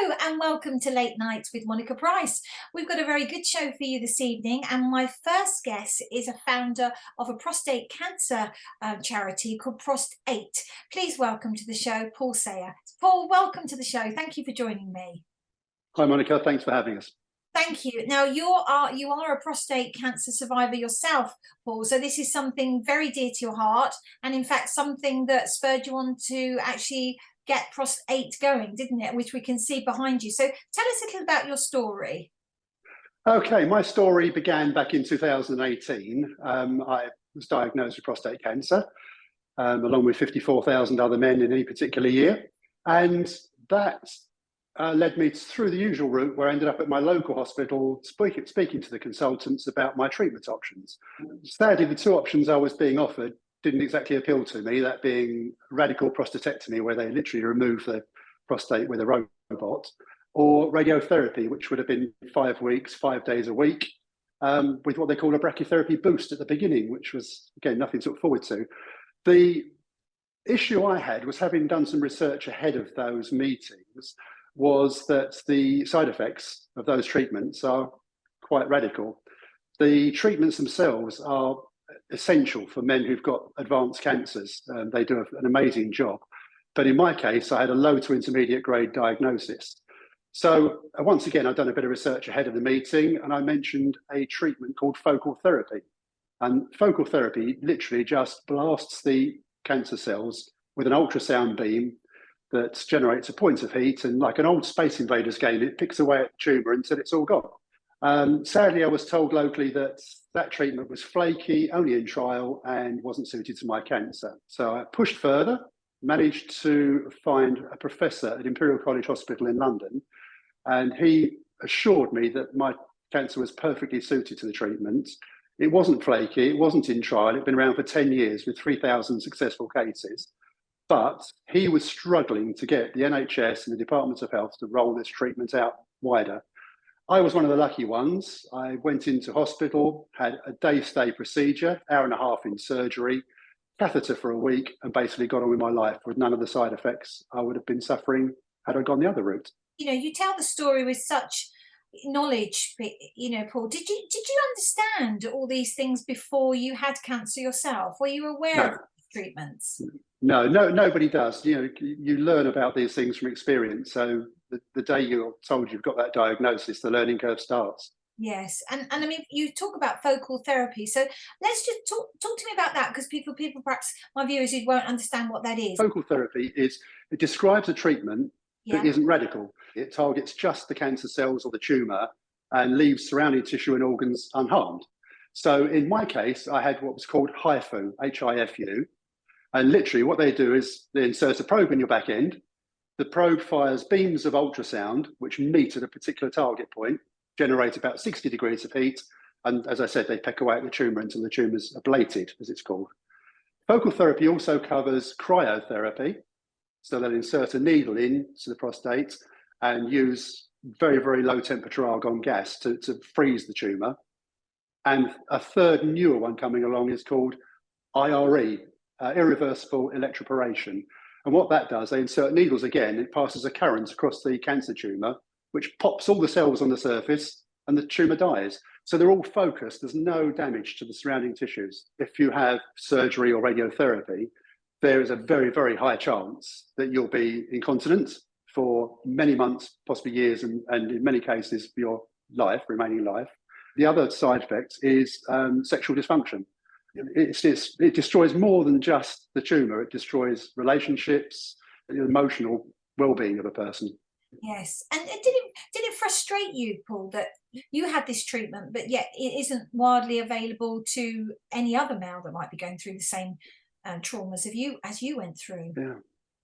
Hello and welcome to Late Nights with Monica Price. We've got a very good show for you this evening, and my first guest is a founder of a prostate cancer charity called Prost8. Please welcome to the show, Paul Sayer. Paul, welcome to the show. Thank you for joining me. Hi, Monica. Thanks for having us. Thank you. Now, you are a prostate cancer survivor yourself, Paul, so this is something very dear to your heart, and in fact something that spurred you on to actually get Prost8 going, didn't it? Which we can see behind you. So tell us a little about your story. Okay, my story began back in 2018. I was diagnosed with prostate cancer, along with 54,000 other men in any particular year. And that led me through the usual route, where I ended up at my local hospital speaking to the consultants about my treatment options. Sadly, the two options I was being offered didn't exactly appeal to me, that being radical prostatectomy, where they literally remove the prostate with a robot, or radiotherapy, which would have been 5 weeks, 5 days a week, with what they call a brachytherapy boost at the beginning, which was, again, nothing to look forward to. The issue I had was, having done some research ahead of those meetings, was that the side effects of those treatments are quite radical. The treatments themselves are essential for men who've got advanced cancers. They do an amazing job. But in my case, I had a low to intermediate grade diagnosis. So once again, I've done a bit of research ahead of the meeting, and I mentioned a treatment called focal therapy. And focal therapy literally just blasts the cancer cells with an ultrasound beam that generates a point of heat, and like an old Space Invaders game, it picks away at the tumour until it's all gone. Sadly, I was told locally that that treatment was flaky, only in trial, and wasn't suited to my cancer. So I pushed further, managed to find a professor at Imperial College Hospital in London, and he assured me that my cancer was perfectly suited to the treatment. It wasn't flaky, it wasn't in trial, it'd been around for 10 years with 3,000 successful cases. But he was struggling to get the NHS and the Department of Health to roll this treatment out wider. I was one of the lucky ones. I went into hospital, had a day-stay procedure, hour and a half in surgery, catheter for a week, and basically got on with my life with none of the side effects I would have been suffering had I gone the other route. You know, you tell the story with such knowledge, you know, Paul. Did you understand all these things before you had cancer yourself? Were you aware of treatments? No, nobody does. You know, you learn about these things from experience. So the day you're told you've got that diagnosis, the learning curve starts. Yes, and I mean, you talk about focal therapy. So let's just talk to me about that, because people perhaps, my viewers, who won't understand what that is. Focal therapy it describes a treatment that isn't radical. It targets just the cancer cells or the tumour and leaves surrounding tissue and organs unharmed. So in my case, I had what was called HIFU, H-I-F-U. And literally what they do is they insert a probe in your back end. The probe fires beams of ultrasound, which meet at a particular target point, generate about 60 degrees of heat. And as I said, they peck away at the tumour until the tumour's ablated, as it's called. Focal therapy also covers cryotherapy. So they'll insert a needle into the prostate and use very, very low temperature argon gas to freeze the tumour. And a third newer one coming along is called IRE, irreversible electroporation. And what that does, they insert needles again, it passes a current across the cancer tumour, which pops all the cells on the surface, and the tumour dies. So they're all focused, there's no damage to the surrounding tissues. If you have surgery or radiotherapy, there is a very, very high chance that you'll be incontinent for many months, possibly years, and in many cases for your remaining life. The other side effect is sexual dysfunction. It destroys more than just the tumour. It destroys relationships, the emotional well-being of a person. Yes, and did it frustrate you, Paul, that you had this treatment, but yet it isn't widely available to any other male that might be going through the same traumas as you went through? Yeah,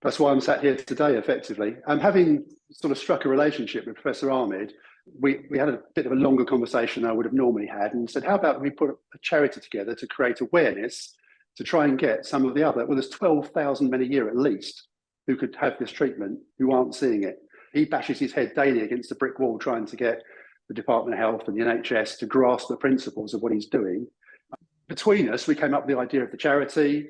that's why I'm sat here today, effectively. Having sort of struck a relationship with Professor Ahmed, we had a bit of a longer conversation than I would have normally had, and said, how about we put a charity together to create awareness to try and get some of the other, well, there's 12,000 men a year at least who could have this treatment who aren't seeing it. He bashes his head daily against a brick wall trying to get the Department of Health and the NHS to grasp the principles of what he's doing. Between us, we came up with the idea of the charity.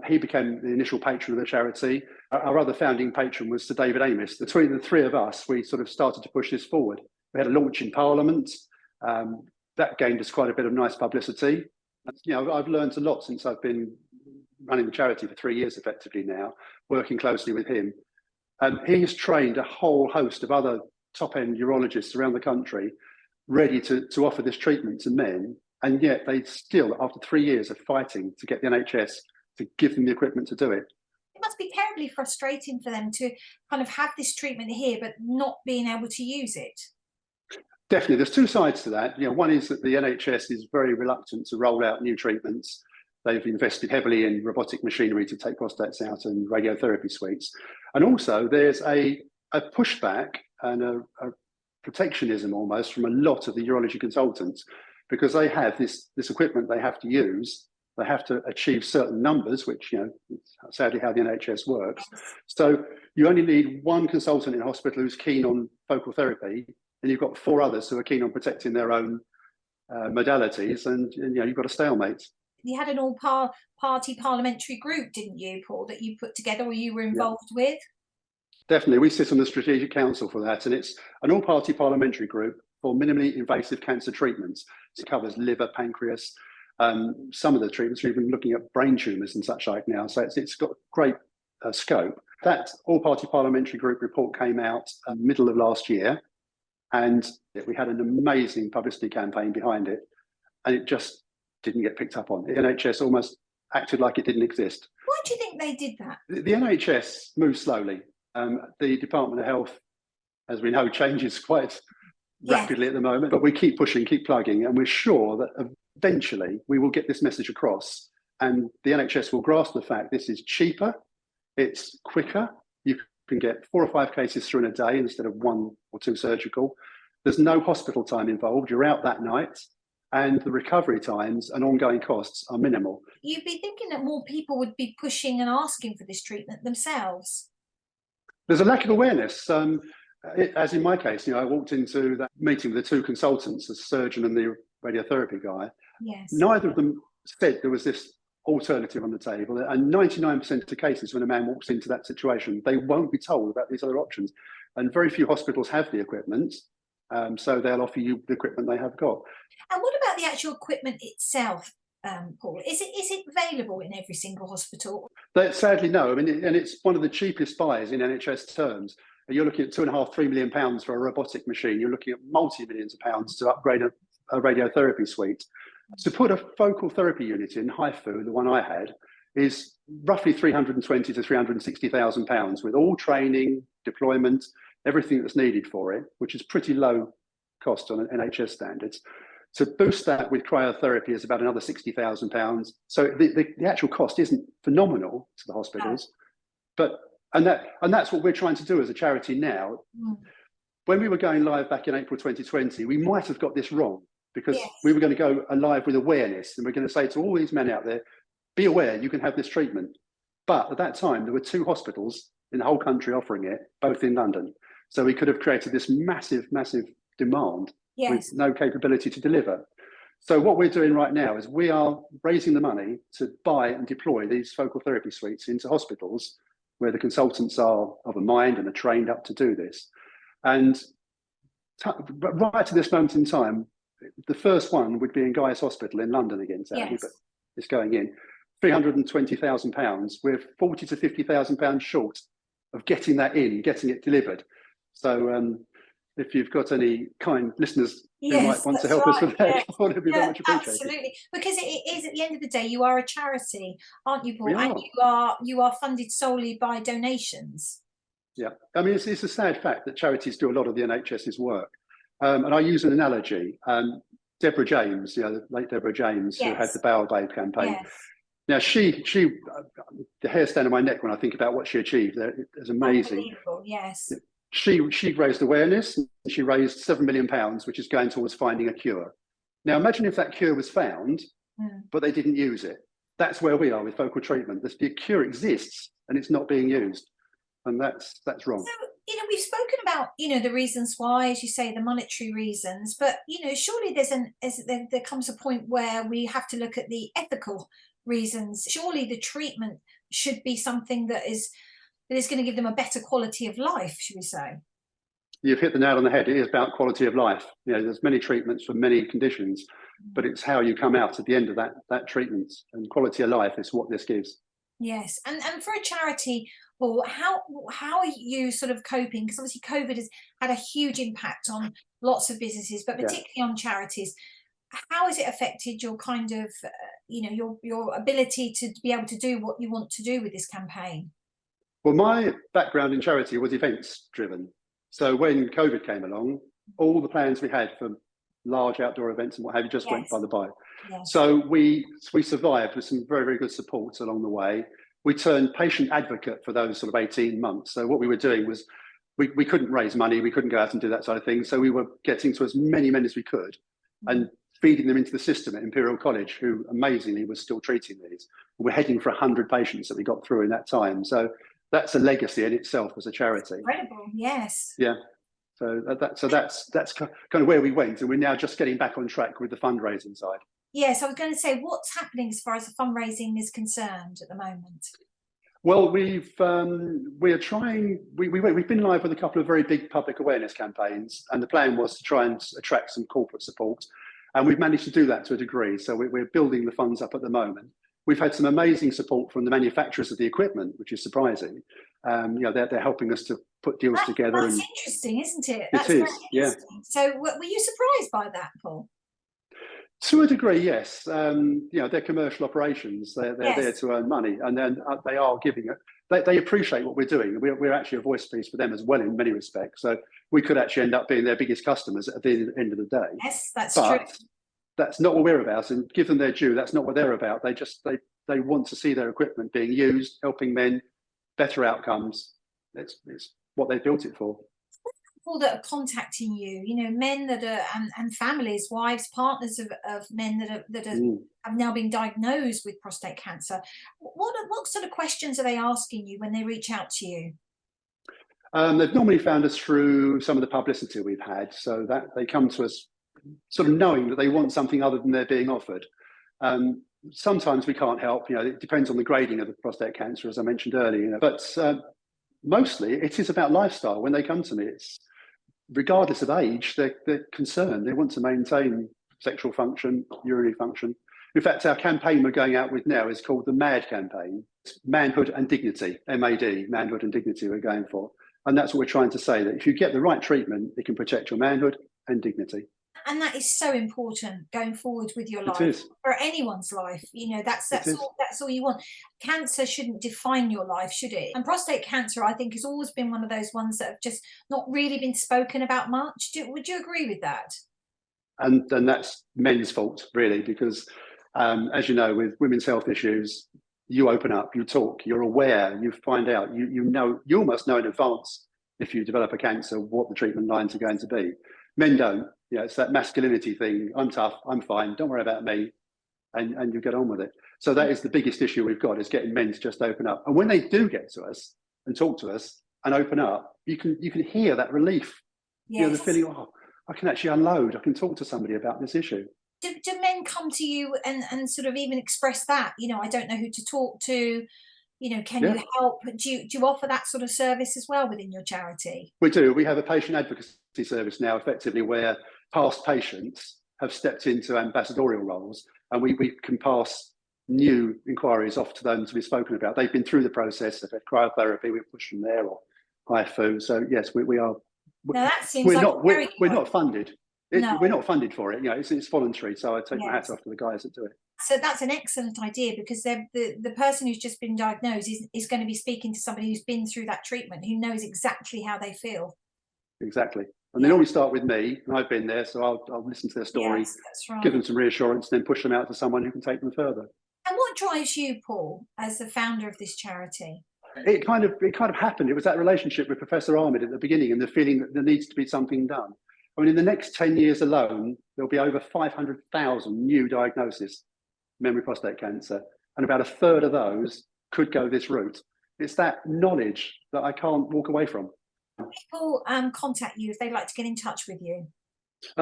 He became the initial patron of the charity. Our other founding patron was Sir David Amis. Between the three of us, we sort of started to push this forward. We had a launch in Parliament. That gained us quite a bit of nice publicity. You know, I've learned a lot since I've been running the charity for 3 years effectively now, working closely with him. He's trained a whole host of other top-end urologists around the country ready to offer this treatment to men. And yet they still, after 3 years, are fighting to get the NHS to give them the equipment to do it. It must be terribly frustrating for them to kind of have this treatment here, but not being able to use it. Definitely, there's two sides to that. You know, one is that the NHS is very reluctant to roll out new treatments. They've invested heavily in robotic machinery to take prostates out and radiotherapy suites. And also there's a pushback and a protectionism almost from a lot of the urology consultants, because they have this equipment they have to use. They have to achieve certain numbers, which, you know, sadly how the NHS works. So you only need one consultant in hospital who's keen on focal therapy, and you've got 4 others who are keen on protecting their own modalities, and you know, you've got a stalemate. You had an all-party parliamentary group, didn't you, Paul, that you put together or you were involved with? Definitely. We sit on the Strategic Council for that, and it's an all-party parliamentary group for minimally invasive cancer treatments. It covers liver, pancreas. Some of the treatments are even looking at brain tumours and such like now, so it's got great scope. That all-party parliamentary group report came out middle of last year, and we had an amazing publicity campaign behind it, and it just didn't get picked up on. The NHS almost acted like it didn't exist. Why do you think they did that? The NHS moves slowly. The Department of Health, as we know, changes quite rapidly at the moment, but we keep pushing, keep plugging, and we're sure that eventually we will get this message across, and the NHS will grasp the fact this is cheaper, it's quicker. You can get 4 or 5 cases through in a day instead of 1 or 2 surgical. There's no hospital time involved. You're out that night, and the recovery times and ongoing costs are minimal. You'd be thinking that more people would be pushing and asking for this treatment themselves. There's a lack of awareness. As in my case, you know, I walked into that meeting with the 2 consultants, the surgeon and the radiotherapy guy. Yes. Neither of them said there was this alternative on the table, and 99% of cases when a man walks into that situation, they won't be told about these other options, and very few hospitals have the equipment, so they'll offer you the equipment they have got. And what about the actual equipment itself, Paul? Is it available in every single hospital? Sadly, no. I mean, and it's one of the cheapest buys in NHS terms. You're looking at £2.5–3 million for a robotic machine. You're looking at multi-millions of pounds to upgrade a radiotherapy suite. To put a focal therapy unit in HIFU, the one I had, is roughly £320,000 to £360,000 with all training, deployment, everything that's needed for it, which is pretty low cost on NHS standards. To boost that with cryotherapy is about another £60,000. So the actual cost isn't phenomenal to the hospitals, but and that's what we're trying to do as a charity now. When we were going live back in April 2020, we might have got this wrong, because we were going to go live with awareness, and we're going to say to all these men out there, be aware, you can have this treatment. But at that time, there were 2 hospitals in the whole country offering it, both in London. So we could have created this massive, massive demand with no capability to deliver. So what we're doing right now is we are raising the money to buy and deploy these focal therapy suites into hospitals where the consultants are of a mind and are trained up to do this. And right to this moment in time, the first one would be in Guy's Hospital in London again, sadly, but it's going in. £320,000. We're £40,000 to £50,000 short of getting that in, getting it delivered. So if you've got any kind listeners who might want to help us with that, it would be very much appreciated. Absolutely, because it is, at the end of the day, you are a charity, aren't you, Paul? And you are funded solely by donations. Yeah, I mean, it's a sad fact that charities do a lot of the NHS's work. And I use an analogy. Deborah James, you know, the late Deborah James, who had the Bowel Babe campaign. Now, the hair stand on my neck when I think about what she achieved. It's amazing. Yes. She raised awareness. She raised £7 million, which is going towards finding a cure. Now, imagine if that cure was found, but they didn't use it. That's where we are with focal treatment. The cure exists, and it's not being used. And that's wrong. So, you know, we've spoken about, you know, the reasons why, as you say, the monetary reasons, but, you know, surely there comes a point where we have to look at the ethical reasons. Surely the treatment should be something that is going to give them a better quality of life, should we say? You've hit the nail on the head. It is about quality of life. You know, there's many treatments for many conditions, but it's how you come out at the end of that treatment, and quality of life is what this gives. Yes, and for a charity, well, how are you sort of coping? Because obviously COVID has had a huge impact on lots of businesses, but particularly on charities. How has it affected your kind of, your ability to be able to do what you want to do with this campaign? Well, my background in charity was events driven. So when COVID came along, all the plans we had for large outdoor events and what have you just went by the by. Yes. So we survived with some very, very good supports along the way. We turned patient advocate for those sort of 18 months. So what we were doing was we couldn't raise money, we couldn't go out and do that sort of thing. So we were getting to as many men as we could and feeding them into the system at Imperial College, who amazingly was still treating these. We're heading for 100 patients that we got through in that time. So that's a legacy in itself as a charity. Incredible, yes. Yeah. So that's kind of where we went, and we're now just getting back on track with the fundraising side. Yes, I was going to say, what's happening as far as the fundraising is concerned at the moment? Well, we've been live with a couple of very big public awareness campaigns, and the plan was to try and attract some corporate support, and we've managed to do that to a degree. So we're building the funds up at the moment. We've had some amazing support from the manufacturers of the equipment, which is surprising. They're helping us to put deals together. That's interesting, isn't it? It is, yeah. So were you surprised by that, Paul? To a degree, yes. They're commercial operations. They're there to earn money, and then they are giving it. They appreciate what we're doing. We're actually a voice piece for them as well in many respects. So we could actually end up being their biggest customers at the end of the day. Yes, that's true. That's not what we're about, and give them their due. That's not what they're about. They want to see their equipment being used, helping men, better outcomes. It's what they built it for. People that are contacting you, men that are and families, wives, partners of men that have now been diagnosed with prostate cancer. What sort of questions are they asking you when they reach out to you? They've normally found us through some of the publicity we've had, so that they come to us sort of knowing that they want something other than they're being offered. Sometimes we can't help, it depends on the grading of the prostate cancer, as I mentioned earlier, but mostly it is about lifestyle. When they come to me, it's regardless of age, they're concerned. They want to maintain sexual function, urinary function. In fact, our campaign we're going out with now is called the MAD campaign. It's manhood and dignity, MAD, manhood and dignity we're going for. And that's what we're trying to say, that if you get the right treatment, it can protect your manhood and dignity. And that is so important going forward with your life, or anyone's life. That's all you want. Cancer shouldn't define your life, should it? And prostate cancer, I think, has always been one of those ones that have just not really been spoken about much. Would you agree with that? And that's men's fault, really, because as you know, with women's health issues, you open up, you talk, you're aware, you find out, you almost know in advance if you develop a cancer what the treatment lines are going to be. Men don't. It's that masculinity thing. I'm tough, I'm fine, don't worry about me, and you get on with it. So that is the biggest issue we've got, is getting men to just open up. And when they do get to us and talk to us and open up, you can hear that relief. Yes. The feeling, I can actually unload, I can talk to somebody about this issue. Do men come to you and sort of even express that, I don't know who to talk to, can you help? Do you offer that sort of service as well within your charity? We do. We have a patient advocacy service now, effectively, where past patients have stepped into ambassadorial roles, and we can pass new inquiries off to them to be spoken about. They've been through the process, they've had cryotherapy, we've pushed them there, or HIFU. So yes, we are. Now that seems we're like not we're not funded. No. We're not funded for it. It's voluntary. So I take my hat off to the guys that do it. So that's an excellent idea, because the person who's just been diagnosed is going to be speaking to somebody who's been through that treatment, who knows exactly how they feel. Exactly. And they normally start with me, and I've been there, so I'll listen to their story, yes, that's right, give them some reassurance, then push them out to someone who can take them further. And what drives you, Paul, as the founder of this charity? It kind of happened. It was that relationship with Professor Ahmed at the beginning, and the feeling that there needs to be something done. I mean, in the next 10 years alone, there'll be over 500,000 new diagnoses, memory prostate cancer, and about a third of those could go this route. It's that knowledge that I can't walk away from. People contact you if they'd like to get in touch with you?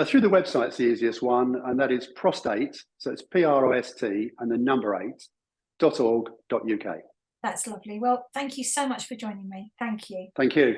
Through the website's the easiest one, and that is Prost8, so it's Prost and the number 8, prostate.org.uk. That's lovely. Well, thank you so much for joining me. Thank you. Thank you.